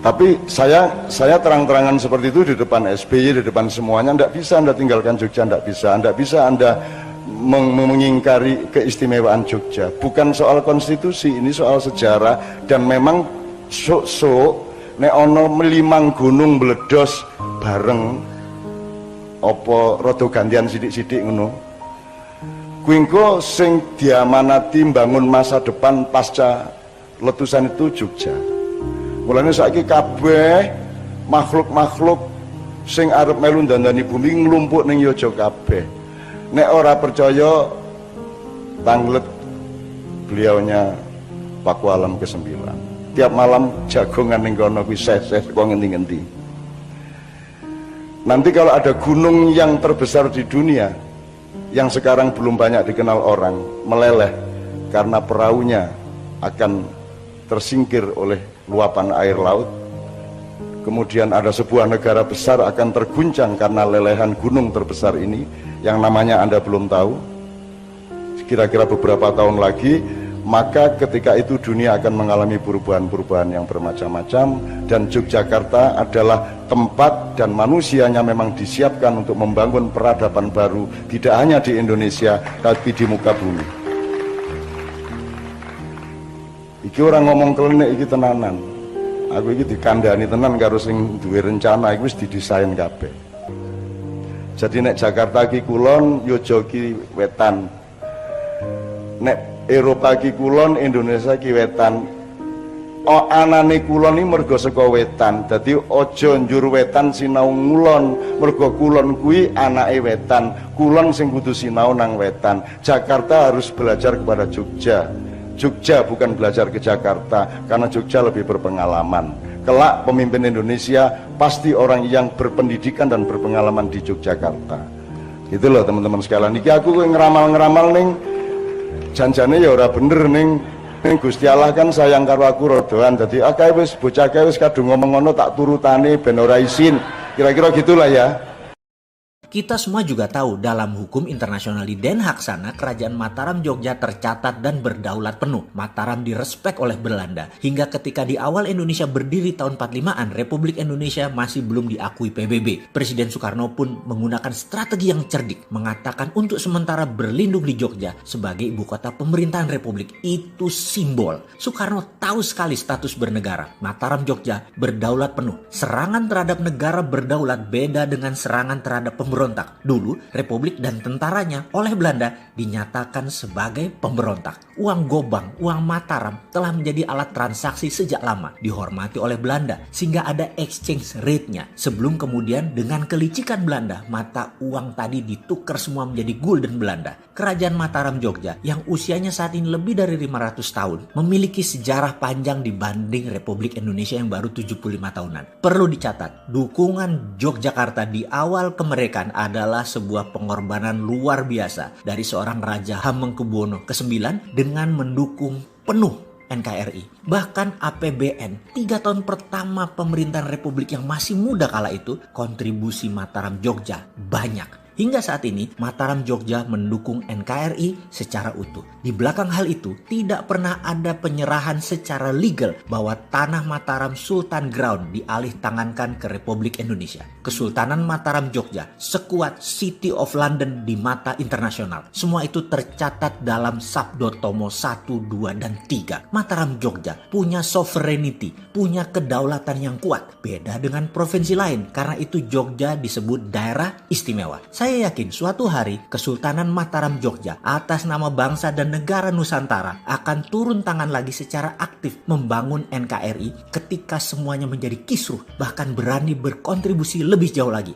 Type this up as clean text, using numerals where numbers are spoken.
Tapi saya terang-terangan seperti itu di depan SBY, di depan semuanya. Tidak bisa Anda tinggalkan Jogja, tidak bisa Anda mengingkari keistimewaan Jogja. Bukan soal konstitusi, ini soal sejarah. Dan memang nek ono melimang gunung meledos bareng apa rada gantian sidik-sidik ngono. Kuwi engko sing diamanati bangun masa depan pasca letusan itu Jogja. Mulane saiki kabeh makhluk-makhluk sing arep melu ndandani bumi nglumpuk ning Yojo kabeh. Nek ora percaya tanglet beliaunya Paku Alam ke-9. Tiap malam jagongan ning kono kuwi ses-ses kok ngendi-ngendi. Nanti kalau ada gunung yang terbesar di dunia yang sekarang belum banyak dikenal orang meleleh karena perahunya akan tersingkir oleh luapan air laut, kemudian ada sebuah negara besar akan terguncang karena lelehan gunung terbesar ini yang namanya Anda belum tahu, kira-kira beberapa tahun lagi, maka ketika itu dunia akan mengalami perubahan-perubahan yang bermacam-macam. Dan Yogyakarta adalah tempat dan manusianya memang disiapkan untuk membangun peradaban baru, tidak hanya di Indonesia tapi di muka bumi. Iki orang ngomong klenik iki tenanan. Aku iki dikandani tenan karo sing duwe rencana iki wis didesain kabeh. Jadi nek Jakarta ki kulon, Yojo ki wetan. Nek Eropa ki kulon, Indonesia ki wetan. O anane kulon iki mergo saka wetan. Dadi aja njur wetan sinau ngulon, mergo kulon kuwi anake wetan. Kulon sing kudu sinau nang wetan. Jakarta harus belajar kepada Jogja. Jogja bukan belajar ke Jakarta, karena Jogja lebih berpengalaman. Kelak pemimpin Indonesia pasti orang yang berpendidikan dan berpengalaman di Yogyakarta. Itu loh teman-teman sekalian. Niki aku ngeramal-ngeramal ning janjane ya ora bener ning Gusti Allah kan sayang karo aku rodoan. Dadi akeh wis bocah wis kadung ngomong ngono tak turutane ben ora isin. Kira-kira gitulah ya. Kita semua juga tahu dalam hukum internasional di Den Haag sana, Kerajaan Mataram Jogja tercatat dan berdaulat penuh. Mataram direspek oleh Belanda. Hingga ketika di awal Indonesia berdiri tahun 45-an, Republik Indonesia masih belum diakui PBB. Presiden Soekarno pun menggunakan strategi yang cerdik, mengatakan untuk sementara berlindung di Jogja sebagai ibu kota pemerintahan Republik. Itu simbol. Soekarno tahu sekali status bernegara. Mataram Jogja berdaulat penuh. Serangan terhadap negara berdaulat beda dengan serangan terhadap pemberontak. Dulu, Republik dan tentaranya oleh Belanda dinyatakan sebagai pemberontak. Uang gobang, uang Mataram telah menjadi alat transaksi sejak lama, dihormati oleh Belanda, sehingga ada exchange rate-nya. Sebelum kemudian dengan kelicikan Belanda, mata uang tadi ditukar semua menjadi gulden Belanda. Kerajaan Mataram Jogja yang usianya saat ini lebih dari 500 tahun, memiliki sejarah panjang dibanding Republik Indonesia yang baru 75 tahunan. Perlu dicatat, dukungan Yogyakarta di awal kemerdekaan adalah sebuah pengorbanan luar biasa dari seorang Raja Hamengkubuwono ke-9 dengan mendukung penuh NKRI. Bahkan APBN 3 tahun pertama pemerintahan Republik yang masih muda kala itu, kontribusi Mataram Jogja banyak. Hingga saat ini, Mataram Jogja mendukung NKRI secara utuh. Di belakang hal itu, tidak pernah ada penyerahan secara legal bahwa tanah Mataram Sultan Ground dialih tangankan ke Republik Indonesia. Kesultanan Mataram Jogja sekuat City of London di mata internasional. Semua itu tercatat dalam Sabdo Tomo 1, 2, dan 3. Mataram Jogja punya sovereignty, punya kedaulatan yang kuat. Beda dengan provinsi lain, karena itu Jogja disebut daerah istimewa. Saya yakin suatu hari Kesultanan Mataram Jogja atas nama bangsa dan negara Nusantara akan turun tangan lagi secara aktif membangun NKRI ketika semuanya menjadi kisruh, bahkan berani berkontribusi lebih jauh lagi.